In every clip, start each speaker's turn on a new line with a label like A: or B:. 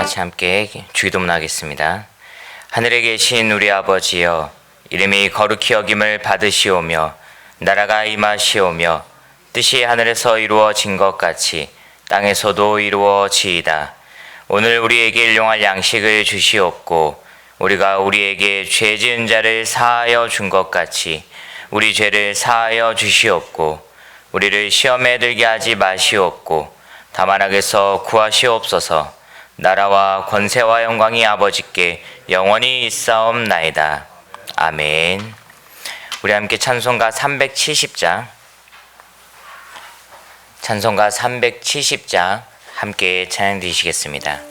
A: 같이 함께 주기도문하겠습니다. 하늘에 계신 우리 아버지여, 이름이 거룩히 여김을 받으시오며 나라가 임하시오며 뜻이 하늘에서 이루어진 것 같이 땅에서도 이루어지이다. 오늘 우리에게 일용할 양식을 주시옵고 우리가 우리에게 죄 지은 자를 사하여 준 것 같이 우리 죄를 사하여 주시옵고 우리를 시험에 들게 하지 마시옵고 다만 악에서 구하시옵소서. 나라와 권세와 영광이 아버지께 영원히 있사옵나이다. 아멘. 우리 함께 찬송가 370장 함께 찬양 드리시겠습니다.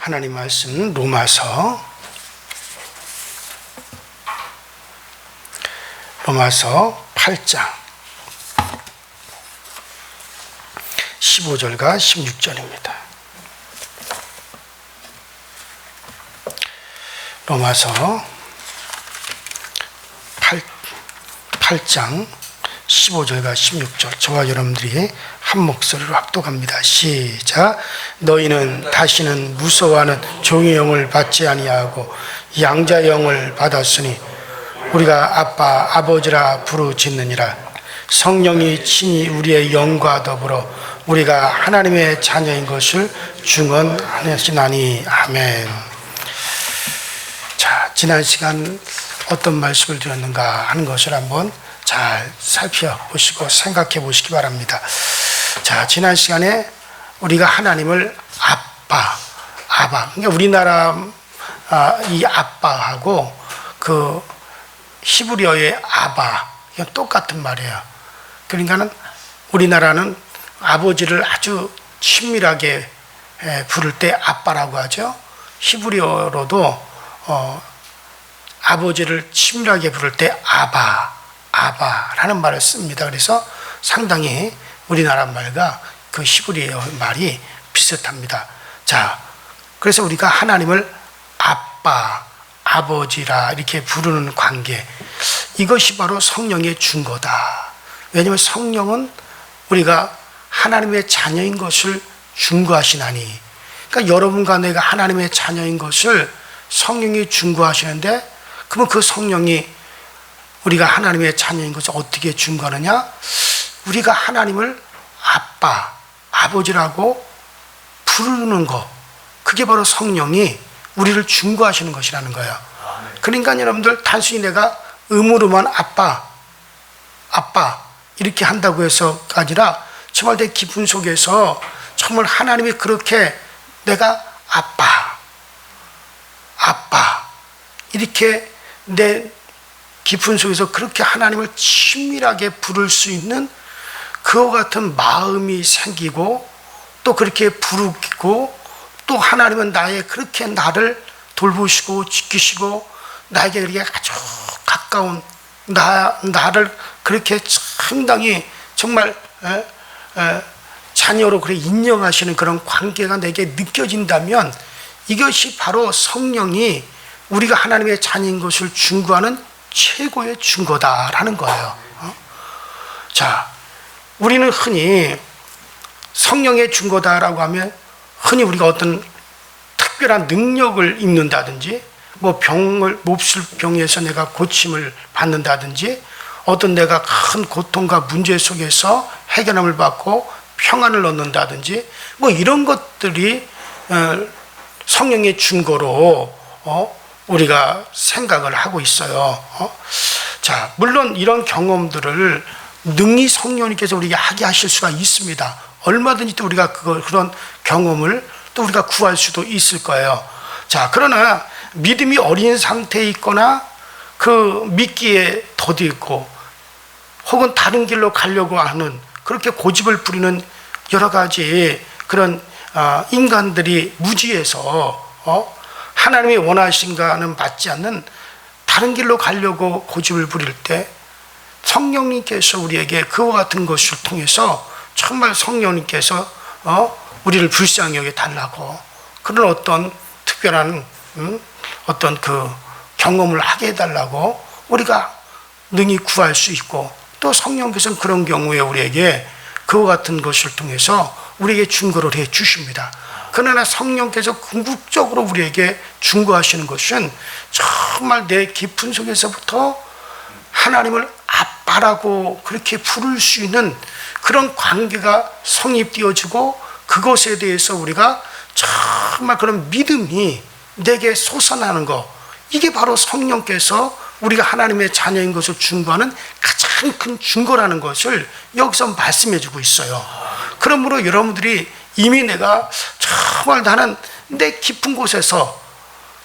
B: 하나님 말씀 로마서 8장 15절과 16절입니다. 로마서 8장 15절과 16절, 저와 여러분들이 한 목소리로 합독합니다. 시작. 너희는 다시는 무서워하는 종의 영을 받지 아니하고 양자의 영을 받았으니 우리가 아빠 아버지라 부르짖느니라. 성령이 친히 우리의 영과 더불어 우리가 하나님의 자녀인 것을 증언하시나니. 아멘. 자, 지난 시간 어떤 말씀을 드렸는가 하는 것을 한번 잘 살펴보시고 생각해 보시기 바랍니다. 자, 지난 시간에 우리가 하나님을 아빠, 그러니까 우리나라 이 아빠하고 그 히브리어의 아바, 이건 똑같은 말이에요. 그러니까는 우리나라는 아버지를 아주 친밀하게 부를 때 아빠라고 하죠. 히브리어로도 아버지를 친밀하게 부를 때 아바라는 말을 씁니다. 그래서 상당히 우리나라 말과 그 히브리어 말이 비슷합니다. 자, 그래서 우리가 하나님을 아빠, 아버지라 이렇게 부르는 관계, 이것이 바로 성령의 증거다. 왜냐하면 성령은 우리가 하나님의 자녀인 것을 증거하시나니. 그러니까 여러분과 내가 하나님의 자녀인 것을 성령이 증거하시는데, 그러면 그 성령이 우리가 하나님의 자녀인 것을 어떻게 증거하느냐? 우리가 하나님을 아빠, 아버지라고 부르는 것, 그게 바로 성령이 우리를 증거하시는 것이라는 거예요. 그러니까 여러분들 단순히 내가 음으로만 아빠 이렇게 한다고 해서가 아니라 정말 내 기분 속에서 정말 하나님이 그렇게 내가 아빠 이렇게 내 깊은 속에서 그렇게 하나님을 친밀하게 부를 수 있는 그와 같은 마음이 생기고, 또 그렇게 부르고, 또 하나님은 그렇게 나를 돌보시고 지키시고 나에게 그렇게 아주 가까운 나를 그렇게 상당히 정말 자녀로 그렇게 인정하시는 그런 관계가 내게 느껴진다면, 이것이 바로 성령이 우리가 하나님의 자녀인 것을 증거하는 최고의 증거다라는 거예요. 자, 우리는 흔히 성령의 증거다라고 하면 흔히 우리가 어떤 특별한 능력을 입는다든지, 뭐 몹쓸 병에서 내가 고침을 받는다든지, 어떤 내가 큰 고통과 문제 속에서 해결함을 받고 평안을 얻는다든지, 뭐 이런 것들이 성령의 증거로 우리가 생각을 하고 있어요. 자, 물론 이런 경험들을 능히 성령님께서 우리에게 하게 하실 수가 있습니다. 얼마든지 또 우리가 그런 경험을 또 우리가 구할 수도 있을 거예요. 자, 그러나 믿음이 어린 상태에 있거나 그 믿기에 더디고 혹은 다른 길로 가려고 하는, 그렇게 고집을 부리는 여러 가지 그런 인간들이 무지해서 하나님이 원하신가는 맞지 않는 다른 길로 가려고 고집을 부릴 때, 성령님께서 우리에게 그와 같은 것을 통해서 정말 성령님께서 우리를 불쌍히 여겨 달라고, 그런 어떤 특별한 어떤 그 경험을 하게 해달라고 우리가 능히 구할 수 있고, 또 성령께서는 그런 경우에 우리에게 그와 같은 것을 통해서 우리에게 증거를 해 주십니다. 그러나 성령께서 궁극적으로 우리에게 증거하시는 것은 정말 내 깊은 속에서부터 하나님을 아빠라고 그렇게 부를 수 있는 그런 관계가 성립되어지고, 그것에 대해서 우리가 정말 그런 믿음이 내게 솟아나는 것, 이게 바로 성령께서 우리가 하나님의 자녀인 것을 증거하는 가장 큰 증거라는 것을 여기서 말씀해 주고 있어요. 그러므로 여러분들이 이미 내가 정말 나는 내 깊은 곳에서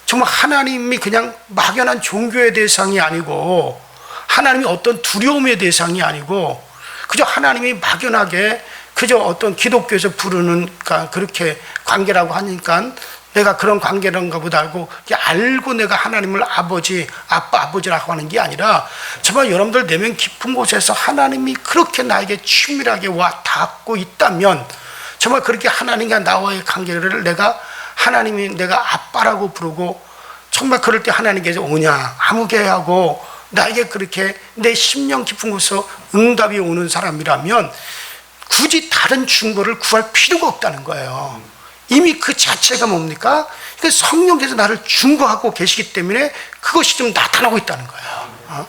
B: 정말 하나님이 그냥 막연한 종교의 대상이 아니고, 하나님이 어떤 두려움의 대상이 아니고, 그저 하나님이 막연하게 그저 어떤 기독교에서 부르는 그렇게 관계라고 하니까 내가 그런 관계란가 보다 알고 내가 하나님을 아버지라고 하는 게 아니라, 정말 여러분들 내면 깊은 곳에서 하나님이 그렇게 나에게 친밀하게 와 닿고 있다면, 정말 그렇게 하나님과 나와의 관계를 내가 하나님이 내가 아빠라고 부르고 정말 그럴 때 하나님께서 오냐 아무개 하고 나에게 그렇게 내 심령 깊은 곳에서 응답이 오는 사람이라면 굳이 다른 증거를 구할 필요가 없다는 거예요. 이미 그 자체가 뭡니까? 그 성령께서 나를 증거하고 계시기 때문에 그것이 좀 나타나고 있다는 거예요.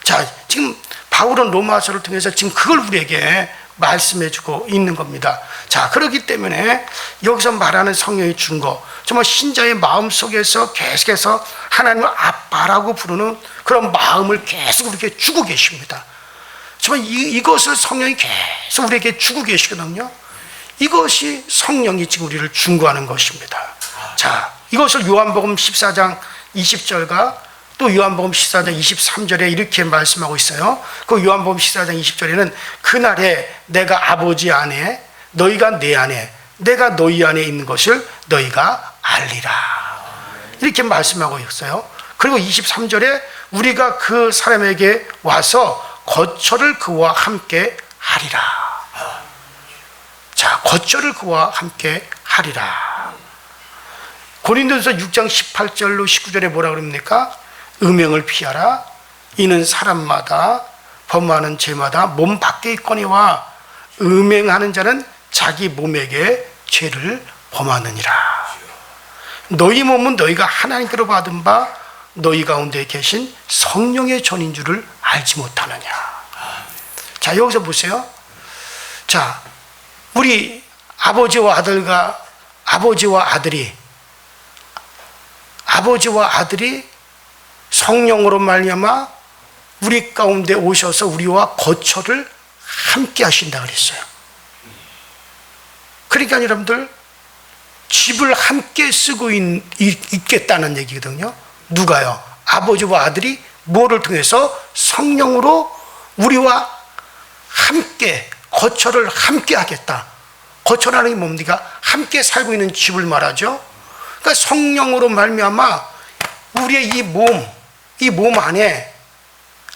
B: 자, 지금 바울은 로마서를 통해서 지금 그걸 우리에게 말씀해 주고 있는 겁니다. 자, 그렇기 때문에 여기서 말하는 성령의 증거, 정말 신자의 마음 속에서 계속해서 하나님을 아빠라고 부르는 그런 마음을 계속 우리에게 주고 계십니다. 정말 이것을 성령이 계속 우리에게 주고 계시거든요. 이것이 성령이 지금 우리를 증거하는 것입니다. 자, 이것을 요한복음 14장 20절과 또 요한복음 14장 23절에 이렇게 말씀하고 있어요. 그 요한복음 14장 20절에는 그날에 내가 아버지 안에 너희가 내 안에 내가 너희 안에 있는 것을 너희가 알리라, 이렇게 말씀하고 있어요. 그리고 23절에 우리가 그 사람에게 와서 거처를 그와 함께 하리라. 자, 거처를 그와 함께 하리라. 고린도전서 6장 18절로 19절에 뭐라 그럽니까? 음행을 피하라. 이는 사람마다 범하는 죄마다 몸 밖에 있거니와 음행하는 자는 자기 몸에게 죄를 범하느니라. 너희 몸은 너희가 하나님께로 받은 바 너희 가운데 계신 성령의 전인 줄을 알지 못하느냐. 자, 여기서 보세요. 자, 우리 아버지와 아들이 성령으로 말미암아 우리 가운데 오셔서 우리와 거처를 함께 하신다 그랬어요. 그러니까 여러분들 집을 함께 쓰고 있겠다는 얘기거든요. 누가요? 아버지와 아들이 뭐를 통해서? 성령으로 우리와 함께 거처를 함께 하겠다. 거처라는 게 뭡니까? 함께 살고 있는 집을 말하죠. 그러니까 성령으로 말미암아 우리의 이 몸 안에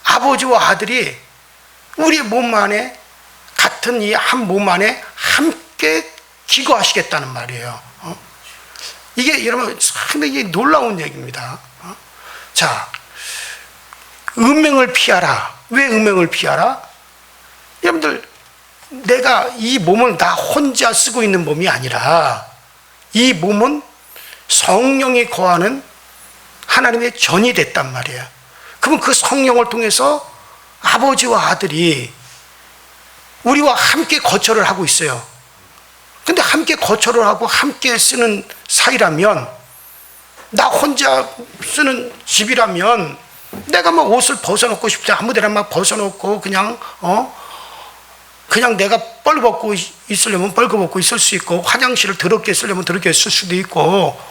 B: 아버지와 아들이 우리의 몸 안에 같은 이 한 몸 안에 함께 기거하시겠다는 말이에요. 이게 여러분 상당히 놀라운 얘기입니다. 자, 음행을 피하라. 왜 음행을 피하라? 여러분들, 내가 이 몸을 나 혼자 쓰고 있는 몸이 아니라 이 몸은 성령이 거하는 하나님의 전이 됐단 말이에요. 그러면 그 성령을 통해서 아버지와 아들이 우리와 함께 거처를 하고 있어요. 근데 함께 거처를 하고 함께 쓰는 사이라면, 나 혼자 쓰는 집이라면 내가 막 옷을 벗어놓고 싶지 아무데나 막 벗어놓고 그냥 내가 뻘벗고 있으려면 뻘거벗고 있을 수 있고, 화장실을 더럽게 쓰려면 더럽게 쓸 수도 있고,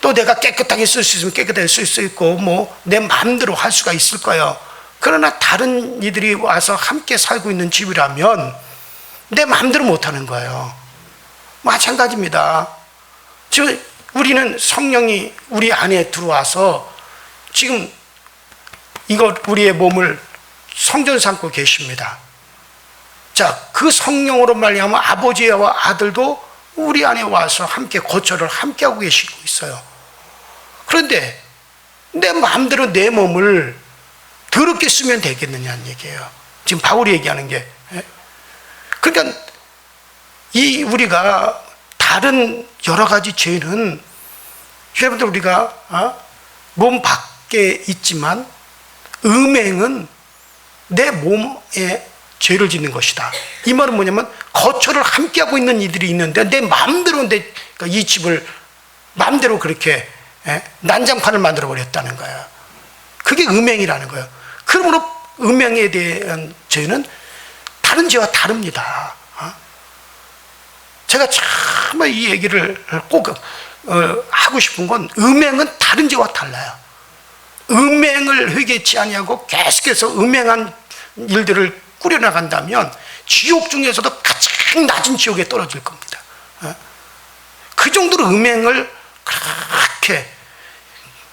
B: 또 내가 깨끗하게 쓸 수 있으면 깨끗하게 쓸 수 있고, 뭐 내 마음대로 할 수가 있을 거예요. 그러나 다른 이들이 와서 함께 살고 있는 집이라면 내 마음대로 못하는 거예요. 마찬가지입니다. 지금 우리는 성령이 우리 안에 들어와서 지금 우리의 몸을 성전 삼고 계십니다. 자, 그 성령으로 말미암아 아버지와 아들도 우리 안에 와서 함께 거처를 함께 하고 계시고 있어요. 그런데 내 마음대로 내 몸을 더럽게 쓰면 되겠느냐는 얘기예요. 지금 바울이 얘기하는 게. 그러니까 우리가 다른 여러 가지 죄는, 여러분들, 우리가 몸 밖에 있지만 음행은 내 몸에 죄를 짓는 것이다. 이 말은 뭐냐면 거처를 함께 하고 있는 이들이 있는데 내 마음대로 그러니까 이 집을 마음대로 그렇게 난장판을 만들어 버렸다는 거예요. 그게 음행이라는 거예요. 그러므로 음행에 대한 죄는 다른 죄와 다릅니다. 제가 정말 이 얘기를 꼭 하고 싶은 건, 음행은 다른 죄와 달라요. 음행을 회개치 아니하고 계속해서 음행한 일들을 꾸려나간다면 지옥 중에서도 가장 낮은 지옥에 떨어질 겁니다. 그 정도로 음행을 그렇게,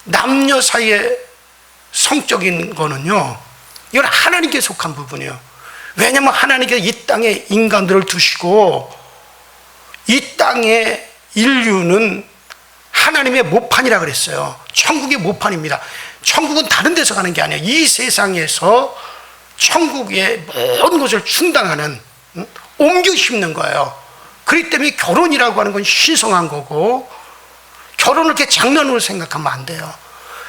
B: 남녀 사이의 성적인 거는요, 이건 하나님께 속한 부분이에요. 왜냐하면 하나님께서 이 땅에 인간들을 두시고 이 땅의 인류는 하나님의 모판이라 그랬어요. 천국의 모판입니다. 천국은 다른 데서 가는 게 아니에요. 이 세상에서 천국의 모든 것을 충당하는, 옮겨 심는 거예요. 그렇기 때문에 결혼이라고 하는 건 신성한 거고, 결혼을 이렇게 장난으로 생각하면 안 돼요.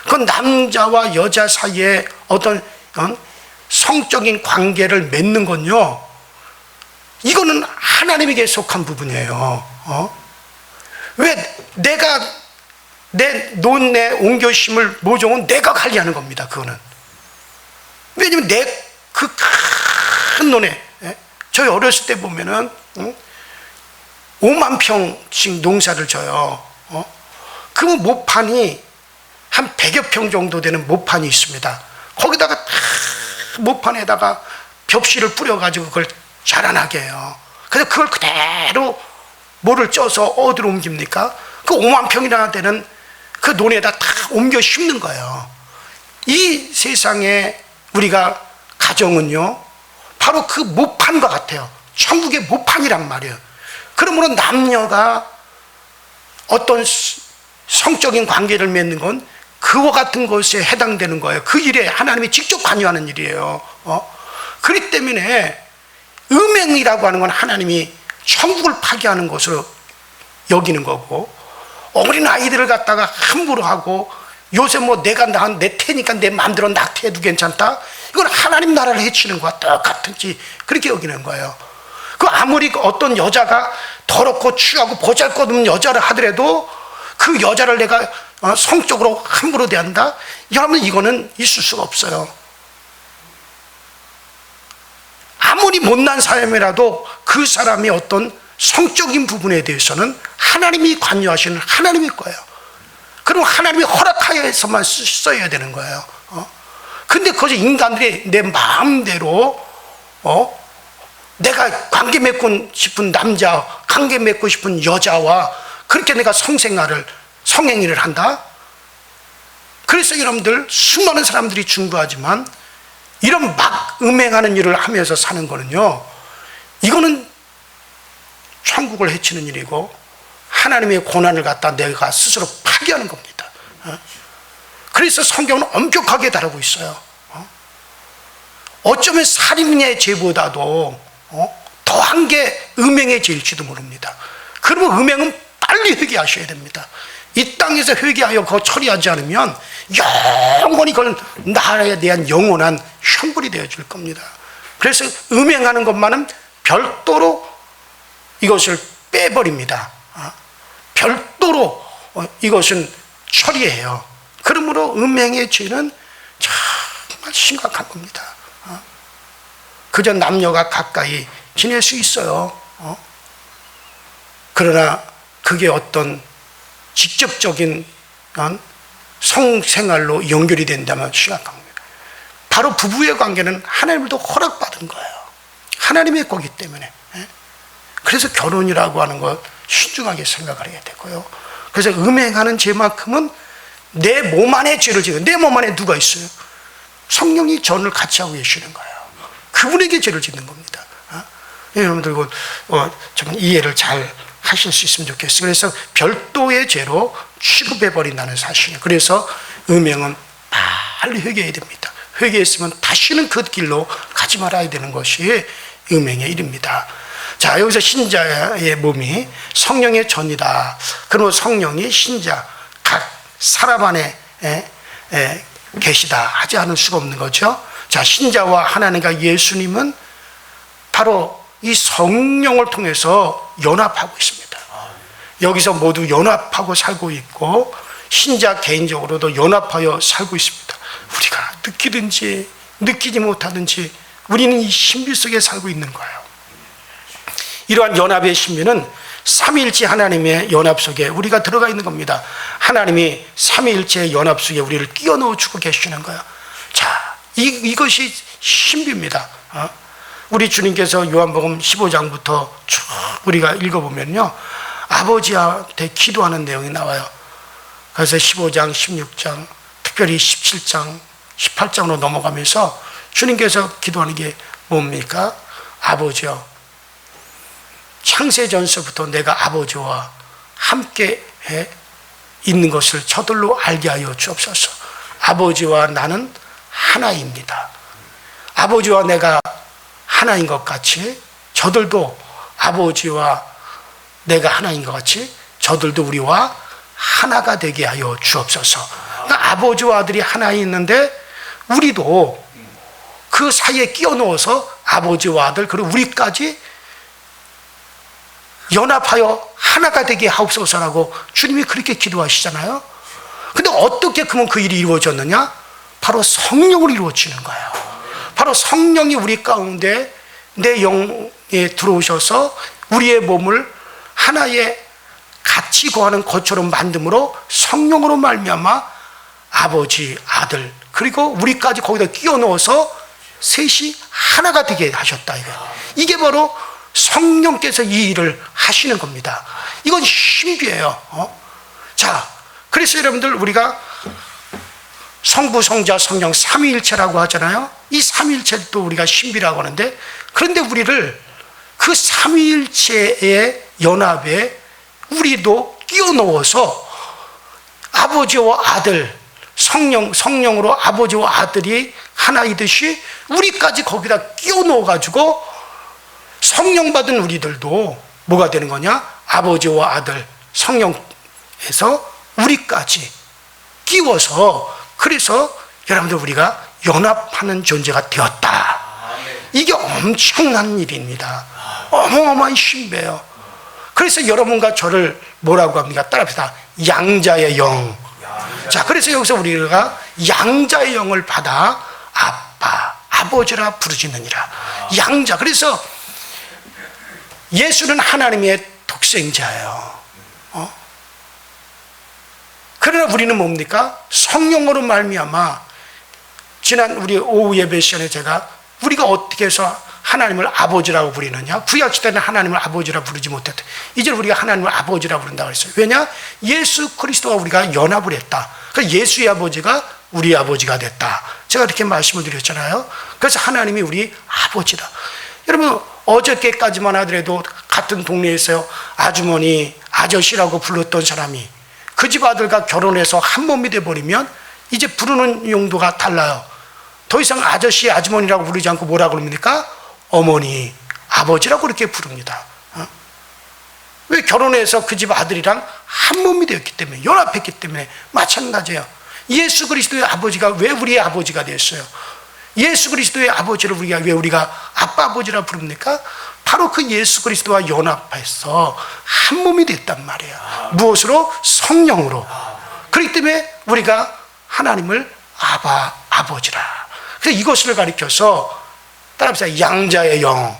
B: 그건 남자와 여자 사이에 어떤 성적인 관계를 맺는 건요, 이거는 하나님에게 속한 부분이에요. 왜 내가 내 논내 옮겨심을 모종은 내가 관리하는 겁니다. 그거는 왜냐면 내 그 큰 논에, 저희 어렸을 때 보면은 5만 평씩 농사를 져요. 그 모판이 한 100여 평 정도 되는 모판이 있습니다. 거기다가 모판에다가 벽실을 뿌려가지고 그걸 자라나게 해요. 그래서 그걸 그대로 뭐를 쪄서 어디로 옮깁니까? 그 5만 평이나 되는 그 논에다 다 옮겨 심는 거예요. 이 세상에 우리가 가정은요, 바로 그 모판과 같아요. 천국의 모판이란 말이에요. 그러므로 남녀가 어떤 성적인 관계를 맺는 건 그와 같은 것에 해당되는 거예요. 그 일에 하나님이 직접 관여하는 일이에요. 그렇기 때문에 음행이라고 하는 건 하나님이 천국을 파괴하는 것으로 여기는 거고, 어린 아이들을 갖다가 함부로 하고, 요새 뭐 내가 내 태니까 내 마음대로 낙태해도 괜찮다, 이건 하나님 나라를 해치는 거와 똑같은지 그렇게 여기는 거예요. 그 아무리 어떤 여자가 더럽고 취하고 보잘것없는 여자를 하더라도 그 여자를 내가 성적으로 함부로 대한다? 여러분, 이거는 있을 수가 없어요. 아무리 못난 사람이라도 그 사람이 어떤 성적인 부분에 대해서는 하나님이 관여하시는 하나님일 거예요. 그럼 하나님이 허락하여서만 써야 되는 거예요. 근데 그것이 인간들이 내 마음대로 내가 관계 맺고 싶은 남자, 관계 맺고 싶은 여자와 그렇게 내가 성행위를 한다? 그래서 여러분들, 수많은 사람들이 중보하지만 이런 막 음행하는 일을 하면서 사는 거는요, 이거는 천국을 해치는 일이고 하나님의 고난을 갖다 내가 스스로 파괴하는 겁니다. 그래서 성경은 엄격하게 다루고 있어요. 어쩌면 살인의 죄보다도 더한 게 음행의 죄일지도 모릅니다. 그러면 음행은 빨리 회개하셔야 됩니다. 이 땅에서 회개하여 그거 처리하지 않으면 영원히 그걸 나라에 대한 영원한 형벌이 되어질 겁니다. 그래서 음행하는 것만은 별도로 이것을 빼버립니다. 별도로 이것은 처리해요. 그러므로 음행의 죄는 정말 심각한 겁니다. 그저 남녀가 가까이 지낼 수 있어요. 그러나 그게 어떤 직접적인 성생활로 연결이 된다면 심각합니다. 바로 부부의 관계는 하나님도 허락받은 거예요. 하나님의 거기 때문에. 그래서 결혼이라고 하는 것 신중하게 생각을 해야 되고요. 그래서 음행하는 죄만큼은 내 몸 안에 죄를 지어요. 내 몸 안에 누가 있어요? 성령이 전을 같이 하고 계시는 거예요. 그분에게 죄를 짓는 겁니다. 여러분들 좀 이해를 잘 하실 수 있으면 좋겠어요. 그래서 별도의 죄로 취급해버린다는 사실이에요. 그래서 음행은 빨리 회개해야 됩니다. 회개했으면 다시는 그 길로 가지 말아야 되는 것이 음행의 일입니다. 자, 여기서 신자의 몸이 성령의 전이다. 그러면 성령이 신자, 각 사람 안에 계시다 하지 않을 수가 없는 거죠. 자, 신자와 하나님과 예수님은 바로 이 성령을 통해서 연합하고 있습니다. 여기서 모두 연합하고 살고 있고, 신자 개인적으로도 연합하여 살고 있습니다. 우리가 느끼든지 느끼지 못하든지 우리는 이 신비 속에 살고 있는 거예요. 이러한 연합의 신비는 삼위일체 하나님의 연합 속에 우리가 들어가 있는 겁니다. 하나님이 삼위일체의 연합 속에 우리를 끼워 넣어 주고 계시는 거예요. 자, 이것이 신비입니다. 우리 주님께서 요한복음 15장부터 쭉 우리가 읽어보면요, 아버지한테 기도하는 내용이 나와요. 그래서 15장, 16장, 특별히 17장, 18장으로 넘어가면서 주님께서 기도하는 게 뭡니까? 아버지요, 창세전서부터 내가 아버지와 함께 있는 것을 저들로 알게 하여 주옵소서. 아버지와 나는 하나입니다. 아버지와 내가 하나인 것 같이 저들도 아버지와 내가 하나인 것 같이 저들도 우리와 하나가 되게 하여 주옵소서. 그러니까 아버지와 아들이 하나 있는데 우리도 그 사이에 끼워 넣어서 아버지와 아들 그리고 우리까지 연합하여 하나가 되게 하옵소서라고 주님이 그렇게 기도하시잖아요. 근데 어떻게 그러면 그 일이 이루어졌느냐? 바로 성령으로 이루어지는 거예요. 바로 성령이 우리 가운데 내 영에 들어오셔서 우리의 몸을 하나의 같이 거하는 것처럼 만듦으로 성령으로 말미암아 아버지, 아들 그리고 우리까지 거기다 끼워 넣어서 셋이 하나가 되게 하셨다. 이게 바로 성령께서 이 일을 하시는 겁니다. 이건 신비예요. 자, 그래서 여러분들 우리가 성부, 성자, 성령 삼위일체라고 하잖아요. 이 삼위일체도 우리가 신비라고 하는데, 그런데 우리를 그 삼위일체의 연합에 우리도 끼워 넣어서 아버지와 아들, 성령으로 아버지와 아들이 하나이듯이 우리까지 거기다 끼워 넣어가지고 성령 받은 우리들도 뭐가 되는 거냐? 아버지와 아들, 성령에서 우리까지 끼워서, 그래서 여러분들 우리가 연합하는 존재가 되었다. 이게 엄청난 일입니다. 어마어마한 신비예요. 그래서 여러분과 저를 뭐라고 합니까? 따라합시다. 양자의 영. 자, 그래서 여기서 우리가 양자의 영을 받아 아빠, 아버지라 부르짖느니라. 양자. 그래서 예수는 하나님의 독생자예요. 그러나 우리는 뭡니까? 성령으로 말미암아, 지난 우리 오후 예배 시간에 제가 우리가 어떻게 해서 하나님을 아버지라고 부르느냐? 구약시대는 하나님을 아버지라 부르지 못했다. 이제 우리가 하나님을 아버지라 부른다고 했어요. 왜냐? 예수 그리스도와 우리가 연합을 했다. 그러니까 예수의 아버지가 우리 아버지가 됐다. 제가 이렇게 말씀을 드렸잖아요. 그래서 하나님이 우리 아버지다. 여러분, 어저께까지만 하더라도 같은 동네에서 아주머니, 아저씨라고 불렀던 사람이 그 집 아들과 결혼해서 한 몸이 돼버리면 이제 부르는 용도가 달라요. 더 이상 아저씨, 아주머니라고 부르지 않고 뭐라고 그럽니까? 어머니, 아버지라고 그렇게 부릅니다. 왜? 결혼해서 그 집 아들이랑 한 몸이 되었기 때문에, 연합했기 때문에. 마찬가지예요. 예수 그리스도의 아버지가 왜 우리의 아버지가 됐어요? 예수 그리스도의 아버지를 왜 우리가 아빠, 아버지라 부릅니까? 바로 그 예수 그리스도와 연합해서 한 몸이 됐단 말이에요. 무엇으로? 성령으로. 그렇기 때문에 우리가 하나님을 아바, 아버지라. 그래서 이것을 가리켜서 따라합시다. 양자의 영.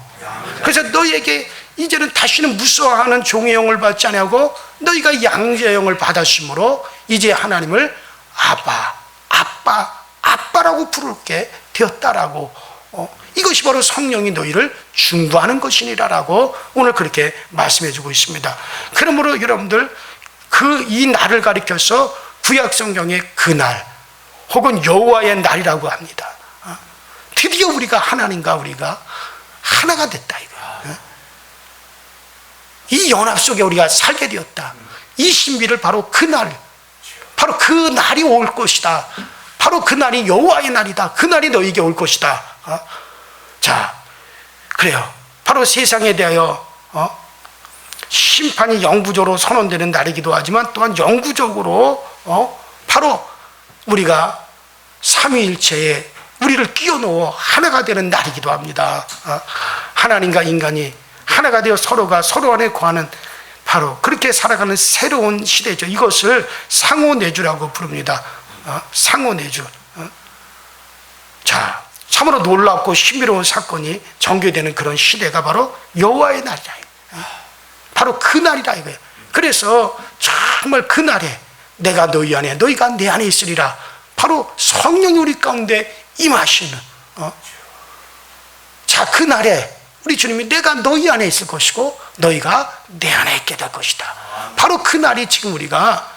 B: 그래서 너희에게 이제는 다시는 무서워하는 종의 영을 받지 아니하고 너희가 양자의 영을 받았으므로 이제 하나님을 아바, 아빠, 아빠라고 부르게 되었다라고. 이것이 바로 성령이 너희를 중보하는 것이니라라고 오늘 그렇게 말씀해 주고 있습니다. 그러므로 여러분들 이 날을 가리켜서 구약 성경의 그날 혹은 여호와의 날이라고 합니다. 드디어 우리가 하나님과 우리가 하나가 됐다 이거야. 이 연합 속에 우리가 살게 되었다. 이 신비를 바로 그날, 바로 그 날이 올 것이다. 바로 그 날이 여호와의 날이다. 그 날이 너에게 올 것이다. 자, 그래요. 바로 세상에 대하여 심판이 영구적으로 선언되는 날이기도 하지만 또한 영구적으로 바로 우리가 삼위일체에 우리를 끼워 넣어 하나가 되는 날이기도 합니다. 하나님과 인간이 하나가 되어 서로가 서로 안에 거하는 바로 그렇게 살아가는 새로운 시대죠. 이것을 상호내주라고 부릅니다. 상호내주. 자, 참으로 놀랍고 신비로운 사건이 전개되는 그런 시대가 바로 여호와의 날이다. 바로 그 날이다 이거예요. 그래서 정말 그 날에 내가 너희 안에 너희가 내 안에 있으리라. 바로 성령이 우리 가운데 임하시는 자, 그 날에 우리 주님이 내가 너희 안에 있을 것이고 너희가 내 안에 있게 될 것이다. 바로 그 날이 지금 우리가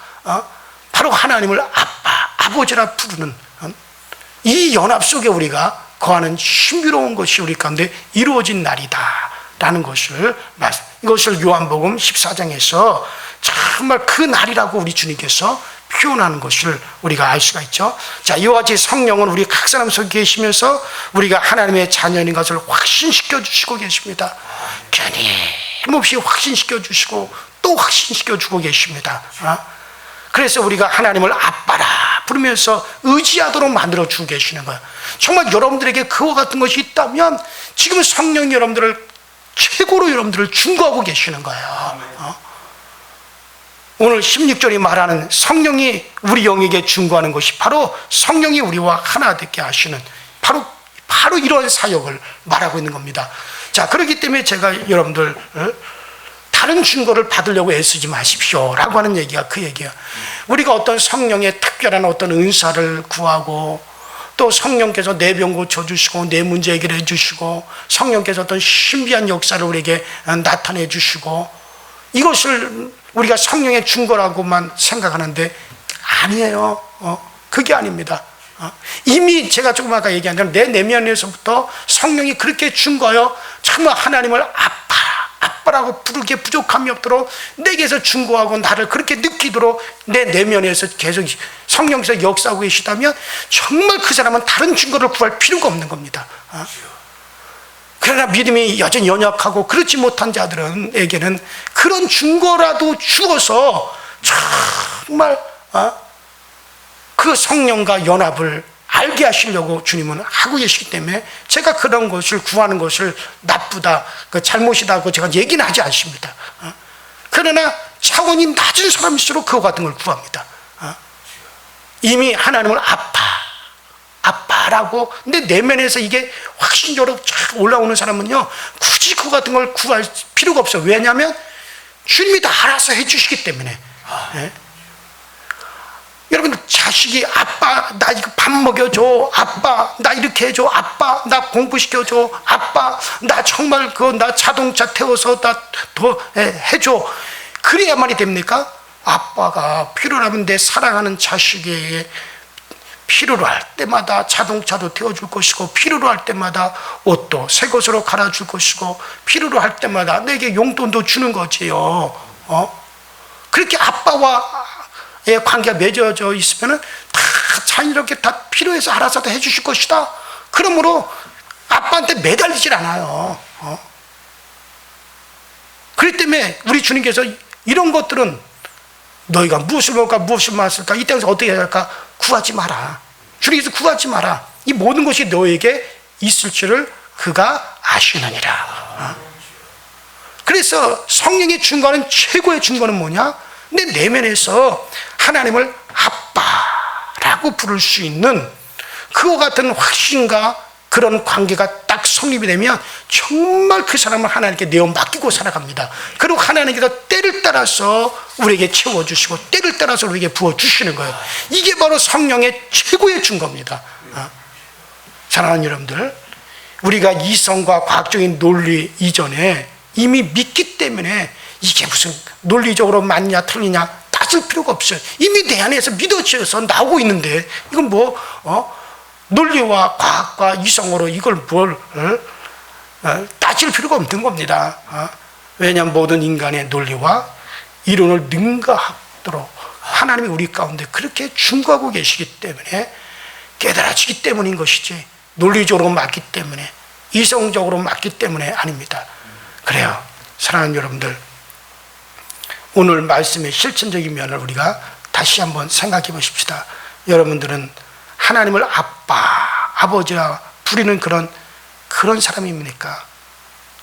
B: 바로 하나님을 아빠, 아버지라 부르는 이 연합 속에 우리가 거하는 신비로운 것이 우리 가운데 이루어진 날이다라는 것을 이것을 요한복음 14장에서 정말 그 날이라고 우리 주님께서 표현하는 것을 우리가 알 수가 있죠. 자, 이와 같이 성령은 우리 각 사람 속에 계시면서 우리가 하나님의 자녀인 것을 확신시켜 주시고 계십니다. 끊임없이 확신시켜 주시고 또 확신시켜 주고 계십니다. 그래서 우리가 하나님을 아빠라 부르면서 의지하도록 만들어 주고 계시는 거예요. 정말 여러분들에게 그와 같은 것이 있다면 지금 성령이 여러분들을 최고로 여러분들을 중보하고 계시는 거예요. 오늘 16절이 말하는 성령이 우리 영에게 중보하는 것이 바로 성령이 우리와 하나 되게 하시는 바로 이런 사역을 말하고 있는 겁니다. 자, 그렇기 때문에 제가 여러분들 다른 증거를 받으려고 애쓰지 마십시오 라고 하는 얘기가 그 얘기야. 우리가 어떤 성령의 특별한 어떤 은사를 구하고 또 성령께서 내 병 고쳐주시고 내 문제 해결해 주시고 성령께서 어떤 신비한 역사를 우리에게 나타내 주시고 이것을 우리가 성령의 증거라고만 생각하는데 아니에요. 그게 아닙니다. 이미 제가 조금 아까 얘기한 대로 내 내면에서부터 성령이 그렇게 증거하여 정말 하나님을 아빠라고 부르기에 부족함이 없도록 내게서 증거하고 나를 그렇게 느끼도록 내 내면에서 계속 성령께서 역사하고 계시다면 정말 그 사람은 다른 증거를 구할 필요가 없는 겁니다. 그러나 믿음이 여전히 연약하고 그렇지 못한 자들에게는 그런 증거라도 주어서 정말 그 성령과 연합을 알게 하시려고 주님은 하고 계시기 때문에 제가 그런 것을 구하는 것을 나쁘다, 잘못이다고 제가 얘기는 하지 않습니다. 그러나 차원이 낮은 사람일수록 그와 같은 걸 구합니다. 이미 하나님을 아빠라고 내 내면에서 이게 확신적으로 쫙 올라오는 사람은요 굳이 그와 같은 걸 구할 필요가 없어요. 왜냐하면 주님이 다 알아서 해주시기 때문에. 여러분, 자식이 아빠 나 이거 밥 먹여줘, 아빠 나 이렇게 해줘, 아빠 나 공부시켜줘, 아빠 나 정말 나 자동차 태워서 나 더 해줘, 그래야만이 됩니까? 아빠가 필요하면 내 사랑하는 자식에게 필요로 할 때마다 자동차도 태워줄 것이고 필요로 할 때마다 옷도 새 것으로 갈아줄 것이고 필요로 할 때마다 내게 용돈도 주는 거지요. 그렇게 아빠와의 관계가 맺어져 있으면 다 자연스럽게 다 필요해서 알아서 다 해주실 것이다. 그러므로 아빠한테 매달리질 않아요. 그렇기 때문에 우리 주님께서 이런 것들은 너희가 무엇을 먹을까 무엇을 마실까 이 땅에서 어떻게 해야 할까 구하지 마라. 주님께서 구하지 마라. 이 모든 것이 너에게 있을 줄을 그가 아시느니라. 그래서 성령의 증거는 최고의 증거는 뭐냐? 내 내면에서 하나님을 아빠라고 부를 수 있는 그와 같은 확신과 그런 관계가 딱 성립이 되면 정말 그 사람을 하나님께 내어 맡기고 살아갑니다. 그리고 하나님께서 때를 따라서 우리에게 채워주시고 때를 따라서 우리에게 부어주시는 거예요. 이게 바로 성령의 최고의 증거입니다. 사랑하는 여러분들, 우리가 이성과 과학적인 논리 이전에 이미 믿기 때문에 이게 무슨 논리적으로 맞냐 틀리냐 따질 필요가 없어요. 이미 내 안에서 믿어져서 나오고 있는데 이건 논리와 과학과 이성으로 이걸 따질 필요가 없는 겁니다. 왜냐하면 모든 인간의 논리와 이론을 능가하도록 하나님이 우리 가운데 그렇게 중과하고 계시기 때문에 깨달아지기 때문인 것이지 논리적으로 맞기 때문에 이성적으로 맞기 때문에 아닙니다. 그래요. 사랑하는 여러분들, 오늘 말씀의 실천적인 면을 우리가 다시 한번 생각해 보십시다. 여러분들은 하나님을 아버지라 부리는 그런 사람입니까?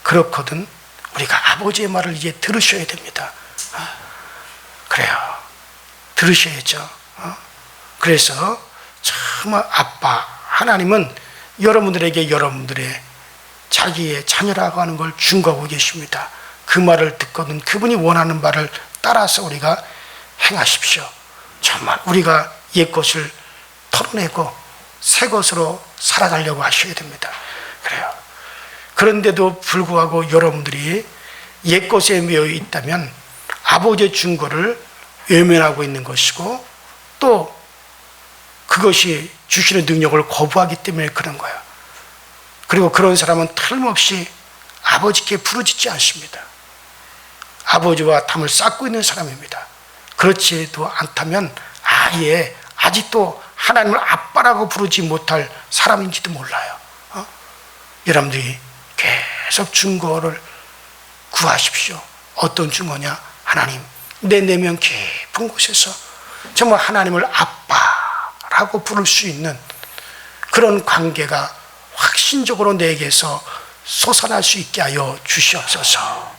B: 그렇거든 우리가 아버지의 말을 이제 들으셔야 됩니다. 그래요. 들으셔야죠. 그래서 정말 하나님은 여러분들에게 여러분들의 자기의 자녀라고 하는 걸 증거하고 계십니다. 그 말을 듣거든 그분이 원하는 말을 따라서 우리가 행하십시오. 정말 우리가 옛것을 털어내고 새 것으로 살아가려고 하셔야 됩니다. 그래요. 그런데도 불구하고 여러분들이 옛것에 매여 있다면 아버지의 증거를 외면하고 있는 것이고 또 그것이 주시는 능력을 거부하기 때문에 그런 거예요. 그리고 그런 사람은 틀림없이 아버지께 부르짖지 않습니다. 아버지와 담을 쌓고 있는 사람입니다. 그렇지도 않다면 아예 아직도 하나님을 아빠라고 부르지 못할 사람인지도 몰라요. 여러분들이 계속 증거를 구하십시오. 어떤 증거냐? 하나님, 내 내면 깊은 곳에서 정말 하나님을 아빠라고 부를 수 있는 그런 관계가 확신적으로 내게서 솟아날 수 있게 하여 주시옵소서.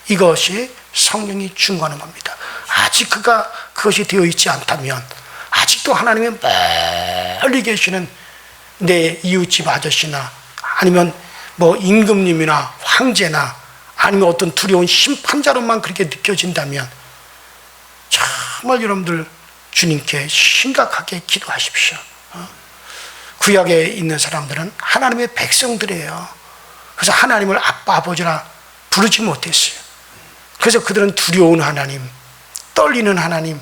B: 이것이 성령이 증거하는 겁니다. 아직 그것이 되어 있지 않다면 아직도 하나님의 멀리 계시는 내 이웃집 아저씨나 아니면 뭐 임금님이나 황제나 아니면 어떤 두려운 심판자로만 그렇게 느껴진다면 정말 여러분들 주님께 심각하게 기도하십시오. 구약에 있는 사람들은 하나님의 백성들이에요. 그래서 하나님을 아빠 아버지라 부르지 못했어요. 그래서 그들은 두려운 하나님, 떨리는 하나님,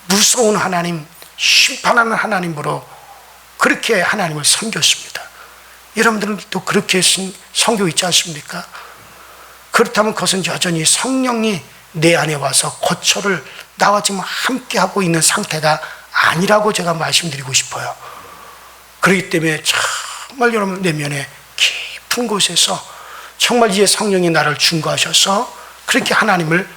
B: 무서운 하나님, 심판하는 하나님으로 그렇게 하나님을 섬겼습니다. 여러분들은 또 그렇게 섬기고 있지 않습니까? 그렇다면 그것은 여전히 성령이 내 안에 와서 거처를 나와 지금 함께하고 있는 상태가 아니라고 제가 말씀드리고 싶어요. 그렇기 때문에 정말 여러분 내면에 깊은 곳에서 정말 이제 성령이 나를 중거하셔서 그렇게 하나님을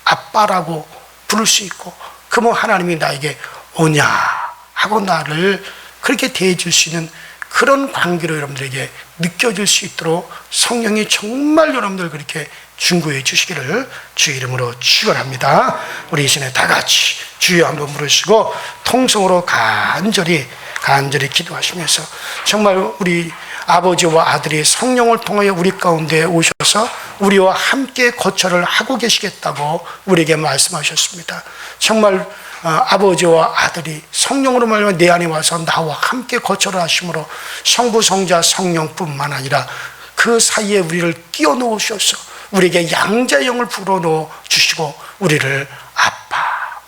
B: 아빠라고 부를 수 있고, 그러면 하나님이 나에게 오냐 하고 나를 그렇게 대해줄 수 있는 그런 관계로 여러분들에게 느껴질 수 있도록 성령이 정말 여러분들 그렇게 중구해 주시기를 주의 이름으로 축원합니다. 우리 이 시간에 다 같이 주여 한번 부르시고 통성으로 간절히 기도하시면서 정말 우리 아버지와 아들이 성령을 통하여 우리 가운데 오셔서 우리와 함께 거처를 하고 계시겠다고 우리에게 말씀하셨습니다. 정말 아버지와 아들이 성령으로 말하면 내 안에 와서 나와 함께 거처를 하심으로 성부, 성자, 성령뿐만 아니라 그 사이에 우리를 끼워 넣으셔서 우리에게 양자의 영을 불어넣어 주시고 우리를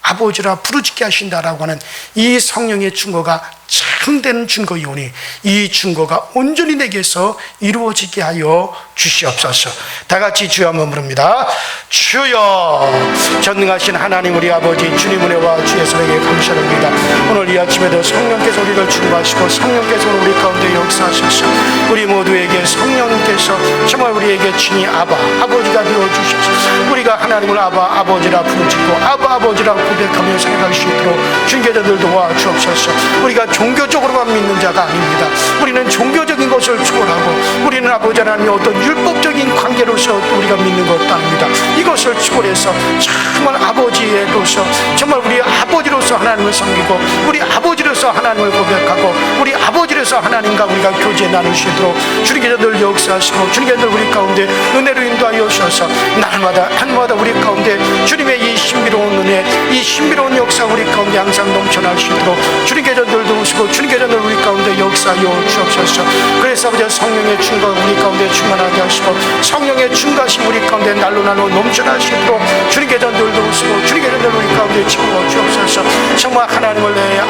B: 아버지라 부르짖게 하신다라고 하는 이 성령의 증거가 참된 증거이오니 이 증거가 온전히 내게서 이루어지게 하여 주시옵소서. 다 같이 주여 한번 부릅니다. 주여, 전능하신 하나님 우리 아버지 주님 은혜와 주의 사랑에 감사합니다. 오늘 이 아침에도 성령께서 우리를 충만하시고 성령께서 우리 가운데 역사하셔서 우리 모두에게 성령께서 정말 우리에게 친히 아버지가 되어주셔서 우리가 하나님을 아버지라 부르짖고 아버지라 고백하며 살아갈 수 있도록 주님께서 도와주옵소서. 우리가 종교적으로만 믿는 자가 아닙니다. 우리는 종교적인 것을 추구하고 우리는 아버지 하나님의 어떤 율법적인 관계로서 우리가 믿는 것도 아닙니다. 이것을 추구해서 정말 아버지로서 정말 우리 아버지로서 하나님을 섬기고 우리 아버지로서 하나님을 고백하고 우리 아버지로서 하나님과 우리가 교제 나눌 수 있도록 주님께서 늘 역사하시고 주님께서 늘 우리 가운데 은혜로 인도하여 주셔서 날마다 우리 가운데 주님의 이 신비로운 은혜, 이 신비로운 역사 우리 가운데 항상 넘쳐날 수 있도록 주님께서 늘 도우시고 주님께서 늘 우리 가운데 역사하여 주옵소서. 그래서 아버지 성령의 충만을 우리 가운데 충만하게 하시고 성령의 충만하심 우리 가운데 날로 넘쳐날 수 있도록 주님께서 늘 도우시고 주님께서 늘 우리 가운데 채워 주옵소서. 정말 하나님을 내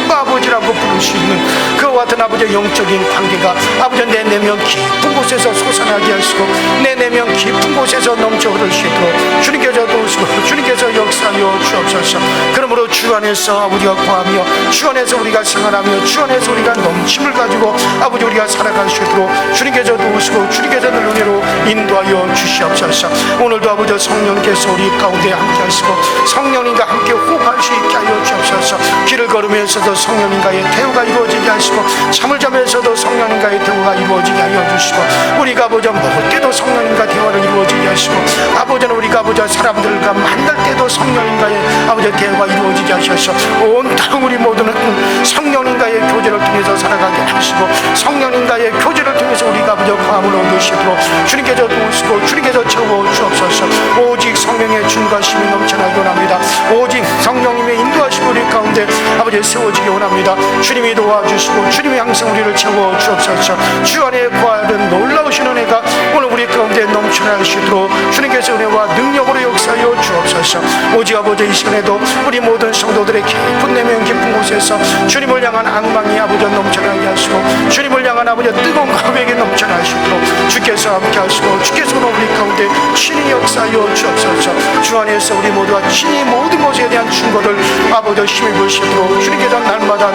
B: 아버지라고 부를 수 있는 그와 같은 아버지의 영적인 관계가 아버지 내 내면 깊은 곳에서 솟아나게 하시고 내 내면 깊은 곳에서 넘쳐 흐를 수 있도록 주님께서 도우시고 주님께서 역사하여 주옵소서. 그러므로 주 안에서 우리가 구하며 주 안에서 우리가 생활하며 주 안에서 우리가 넘침을 가지고 아버지 우리가 살아갈 수 있도록 주님께서 도우시고 주님께서 늘 은혜로 인도하여 주시옵소서. 오늘도 아버지 성령께서 우리 가운데 함께 하시고 성령님과 함께 호흡할 수 있게 하여 주옵소서. 길을 걸으면서도 성령님과의 대화가 이루어지게 하시고 잠을 자면서도 성령님과의 대화가 이루어지게 하여 주시고 우리가 아버지 먹을 때도 성령님과 대화를 이루어지게 하시고 아버지는 우리가 아버지 사람들과 만날 때도 성령님과의 아버지 대화가 이루어지게 하셔서 온 땅 우리 모두는 성령님과의 교제를 통해서 살아가게 하시고 성령님과의 교제를 통해서 우리가 아버지 구함을 얻으시도록 주님께서 도우시고 주님께서 채워 주옵소서. 오직 성령의 충만하심이 넘쳐나게 원합니다. 오직 성령님의 인도하심 말씀 우리 가운데 아버지 세워지기 원합니다. 주님이 도와주시고 주님이 항상 우리를 채워 주옵소서. 주 안에 구하는 놀라우신 은혜가 오늘 우리 가운데 넘쳐날 수 있도록 주님께서 은혜와 능력으로 역사하여 주옵소서. 오직 아버지 이 시간에도 우리 모든 성도들의 깊은 내면 깊은 곳에서 주님을 향한 악망이 아버지 넘쳐나게 하시고 주님을 향한 아버지 뜨거운 감격이 넘쳐날 수 있도록 주께서 함께 하시고 주께서 우리 가운데 친히 역사하여 주옵소서. 주 안에서 우리 모두가 친히 모든 것에 대한 증거를 아버지 힘입을 수 있도록 주님께서 날마다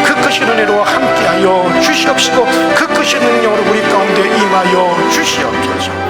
B: 그 크신 은혜로 함께하여 주시옵시고 그 크신 능력으로 우리 가운데 임하여 주시옵소서.